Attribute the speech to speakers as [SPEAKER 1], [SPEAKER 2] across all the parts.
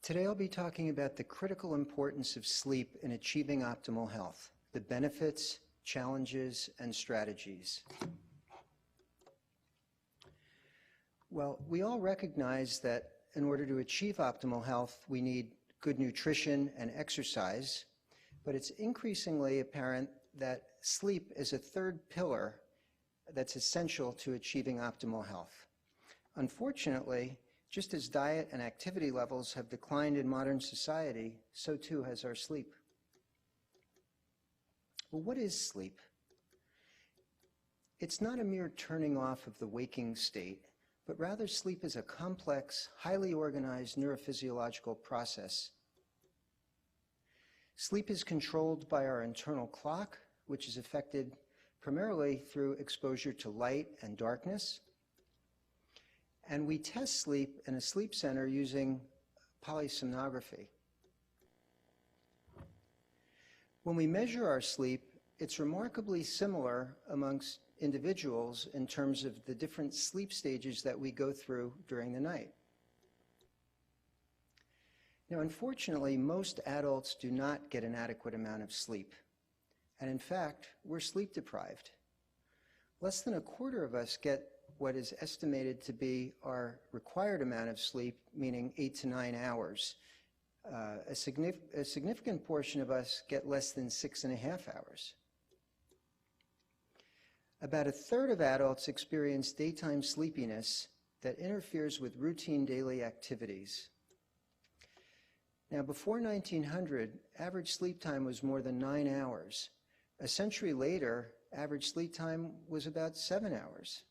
[SPEAKER 1] Today I'll be talking about the critical importance of sleep in achieving optimal health, the benefits, challenges, and strategies. Well, we all recognize that in order to achieve optimal health, we need good nutrition and exercise, but it's increasingly apparent that sleep is a third pillar that's essential to achieving optimal health. Unfortunately, just as diet and activity levels have declined in modern society, so too has our sleep. Well, what is sleep? It's not a mere turning off of the waking state, but rather sleep is a complex, highly organized neurophysiological process. Sleep is controlled by our internal clock, which is affected primarily through exposure to light and darkness. And we test sleep in a sleep center using polysomnography. When we measure our sleep, it's remarkably similar amongst individuals in terms of the different sleep stages that we go through during the night. Now, unfortunately, most adults do not get an adequate amount of sleep. And in fact, we're sleep deprived. Less than a quarter of us get what is estimated to be our required amount of sleep, meaning 8 to 9 hours. A significant portion of us get less than 6.5 hours. About a third of adults experience daytime sleepiness that interferes with routine daily activities. Now, before 1900, average sleep time was more than 9 hours. A century later, average sleep time was about 7 hours.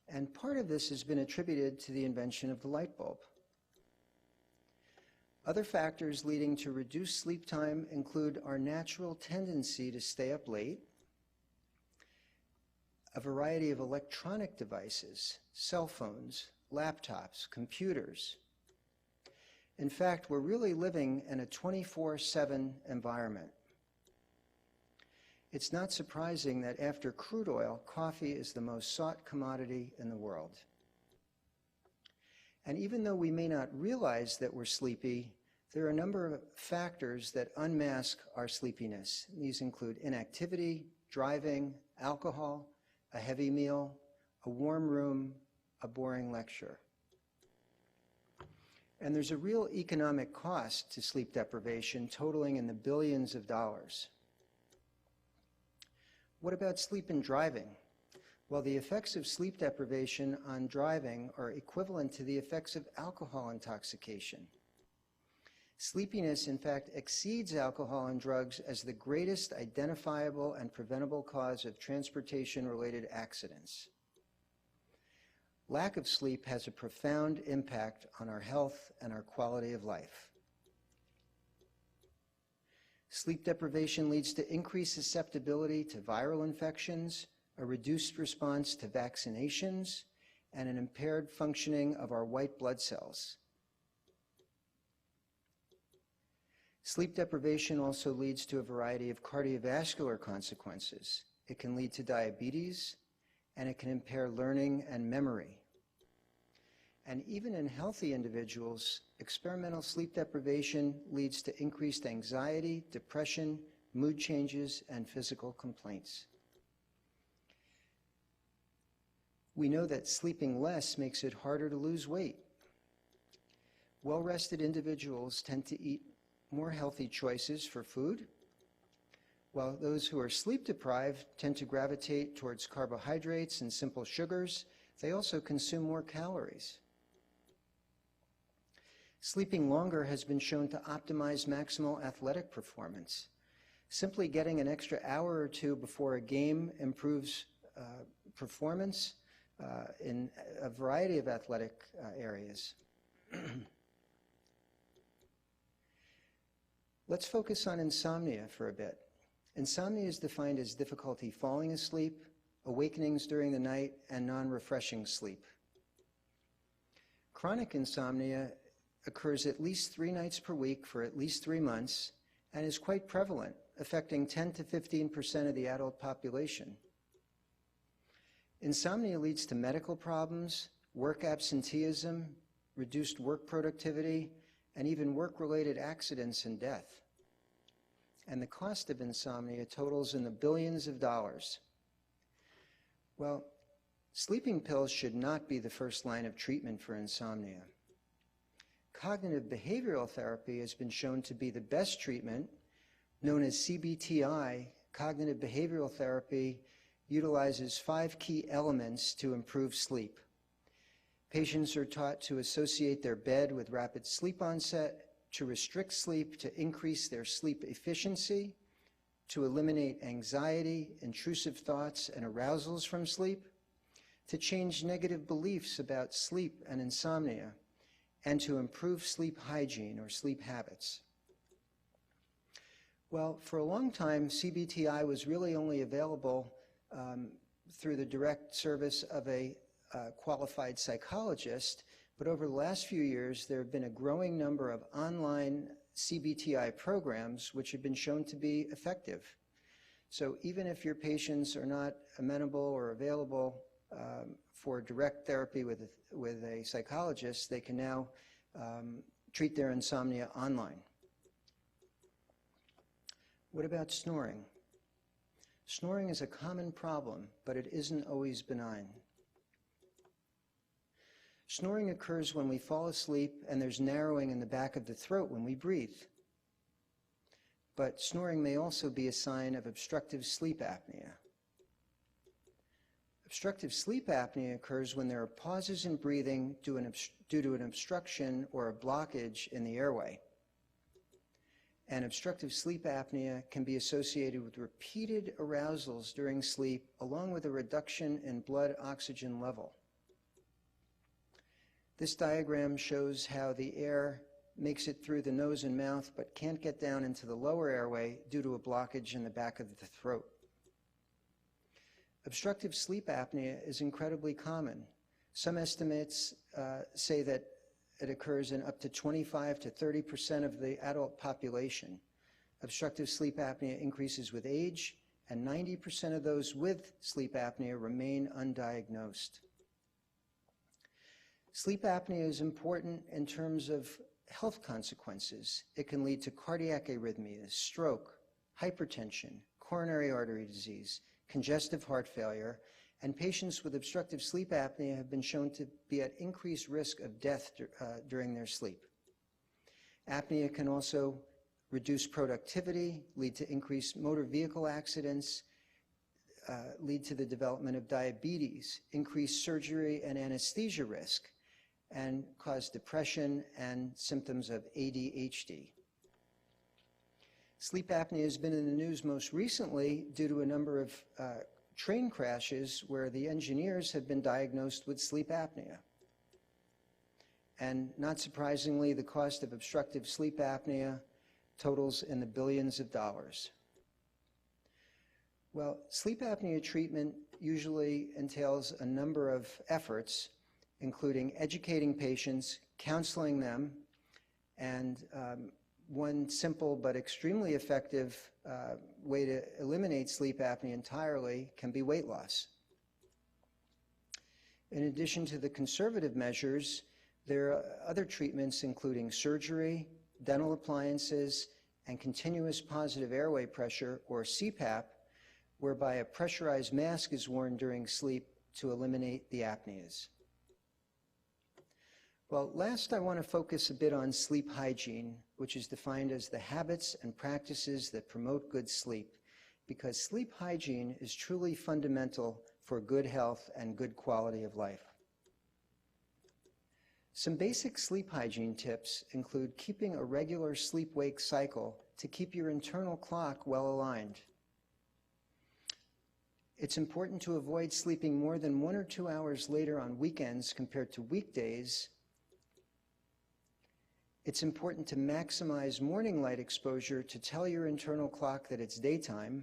[SPEAKER 1] And part of this has been attributed to the invention of the light bulb. Other factors leading to reduced sleep time include our natural tendency to stay up late, a variety of electronic devices, cell phones, laptops, computers. In fact, we're really living in a 24/7 environment. It's not surprising that after crude oil, coffee is the most sought commodity in the world. And even though we may not realize that we're sleepy, there are a number of factors that unmask our sleepiness. These include inactivity, driving, alcohol, a heavy meal, a warm room, a boring lecture. And there's a real economic cost to sleep deprivation, totaling in the billions of dollars. What about sleep and driving? Well, the effects of sleep deprivation on driving are equivalent to the effects of alcohol intoxication. Sleepiness, in fact, exceeds alcohol and drugs as the greatest identifiable and preventable cause of transportation-related accidents. Lack of sleep has a profound impact on our health and our quality of life. Sleep deprivation leads to increased susceptibility to viral infections, a reduced response to vaccinations, and an impaired functioning of our white blood cells. Sleep deprivation also leads to a variety of cardiovascular consequences. It can lead to diabetes, and it can impair learning and memory. And even in healthy individuals, experimental sleep deprivation leads to increased anxiety, depression, mood changes, and physical complaints. We know that sleeping less makes it harder to lose weight. Well-rested individuals tend to eat more healthy choices for food, while those who are sleep deprived tend to gravitate towards carbohydrates and simple sugars. They also consume more calories. Sleeping longer has been shown to optimize maximal athletic performance. Simply getting an extra hour or two before a game improves performance in a variety of athletic areas. Let's focus on insomnia for a bit. Insomnia is defined as difficulty falling asleep, awakenings during the night, and non-refreshing sleep. Chronic insomnia occurs at least 3 nights per week for at least 3 months and is quite prevalent, affecting 10 to 15% of the adult population. Insomnia leads to medical problems, work absenteeism, reduced work productivity, and even work-related accidents and death. And the cost of insomnia totals in the billions of dollars. Well, sleeping pills should not be the first line of treatment for insomnia. Cognitive behavioral therapy has been shown to be the best treatment, known as CBTI. Cognitive behavioral therapy utilizes 5 key elements to improve sleep. Patients are taught to associate their bed with rapid sleep onset, to restrict sleep to increase their sleep efficiency, to eliminate anxiety, intrusive thoughts, and arousals from sleep, to change negative beliefs about sleep and insomnia, and to improve sleep hygiene or sleep habits. Well, for a long time, CBTI was really only available through the direct service of a qualified psychologist, but over the last few years, there have been a growing number of online CBTI programs which have been shown to be effective. So even if your patients are not amenable or available for direct therapy with a psychologist, they can now treat their insomnia online. What about snoring? Snoring is a common problem, but it isn't always benign. Snoring occurs when we fall asleep and there's narrowing in the back of the throat when we breathe. But snoring may also be a sign of obstructive sleep apnea. Obstructive sleep apnea occurs when there are pauses in breathing due to an obstruction or a blockage in the airway. And obstructive sleep apnea can be associated with repeated arousals during sleep, along with a reduction in blood oxygen level. This diagram shows how the air makes it through the nose and mouth but can't get down into the lower airway due to a blockage in the back of the throat. Obstructive sleep apnea is incredibly common. Some estimates say that it occurs in up to 25 to 30% of the adult population. Obstructive sleep apnea increases with age, and 90% of those with sleep apnea remain undiagnosed. Sleep apnea is important in terms of health consequences. It can lead to cardiac arrhythmias, stroke, hypertension, coronary artery disease, congestive heart failure, and patients with obstructive sleep apnea have been shown to be at increased risk of death during their sleep. Apnea can also reduce productivity, lead to increased motor vehicle accidents, lead to the development of diabetes, increased surgery and anesthesia risk, and cause depression and symptoms of ADHD. Sleep apnea has been in the news most recently due to a number of train crashes where the engineers have been diagnosed with sleep apnea. And not surprisingly, the cost of obstructive sleep apnea totals in the billions of dollars. Well, sleep apnea treatment usually entails a number of efforts, including educating patients, counseling them, and one simple but extremely effective way to eliminate sleep apnea entirely can be weight loss. In addition to the conservative measures, there are other treatments including surgery, dental appliances, and continuous positive airway pressure, or CPAP, whereby a pressurized mask is worn during sleep to eliminate the apneas. Well, last I want to focus a bit on sleep hygiene, which is defined as the habits and practices that promote good sleep, because sleep hygiene is truly fundamental for good health and good quality of life. Some basic sleep hygiene tips include keeping a regular sleep-wake cycle to keep your internal clock well aligned. It's important to avoid sleeping more than 1 or 2 hours later on weekends compared to weekdays. It's important to maximize morning light exposure to tell your internal clock that it's daytime,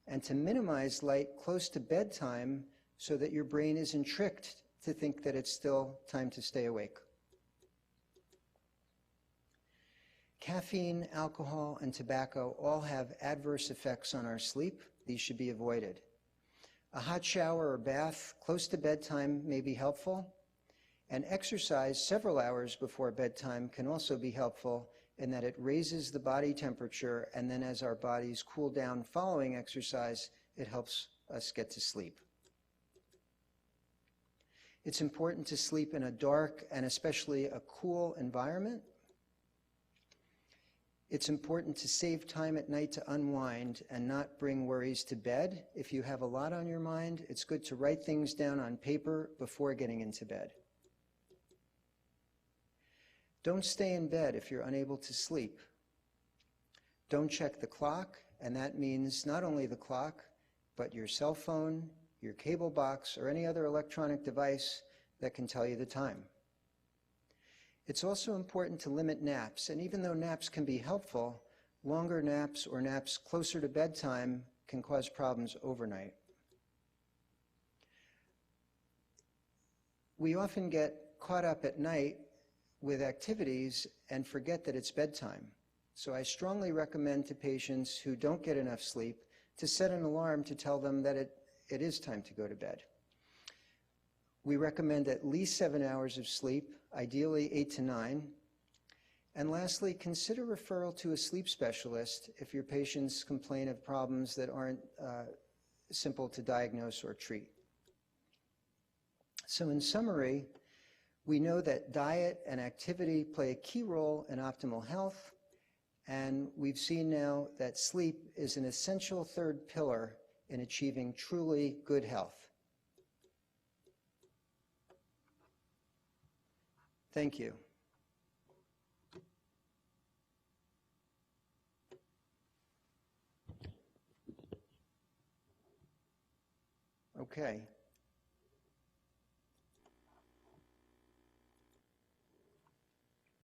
[SPEAKER 1] and to minimize light close to bedtime so that your brain isn't tricked to think that it's still time to stay awake. Caffeine, alcohol, and tobacco all have adverse effects on our sleep. These should be avoided. A hot shower or bath close to bedtime may be helpful, And exercise several hours before bedtime can also be helpful in that it raises the body temperature, and then as our bodies cool down following exercise, it helps us get to sleep. It's important to sleep in a dark and especially a cool environment. It's important to save time at night to unwind and not bring worries to bed. If you have a lot on your mind, it's good to write things down on paper before getting into bed. Don't stay in bed if you're unable to sleep. Don't check the clock, and that means not only the clock, but your cell phone, your cable box, or any other electronic device that can tell you the time. It's also important to limit naps, and even though naps can be helpful, longer naps or naps closer to bedtime can cause problems overnight. We often get caught up at night with activities and forget that it's bedtime. So I strongly recommend to patients who don't get enough sleep to set an alarm to tell them that it is time to go to bed. We recommend at least 7 hours of sleep, ideally 8 to 9. And lastly, consider referral to a sleep specialist if your patients complain of problems that aren't simple to diagnose or treat. So in summary, we know that diet and activity play a key role in optimal health, and we've seen now that sleep is an essential third pillar in achieving truly good health. Thank you. Okay.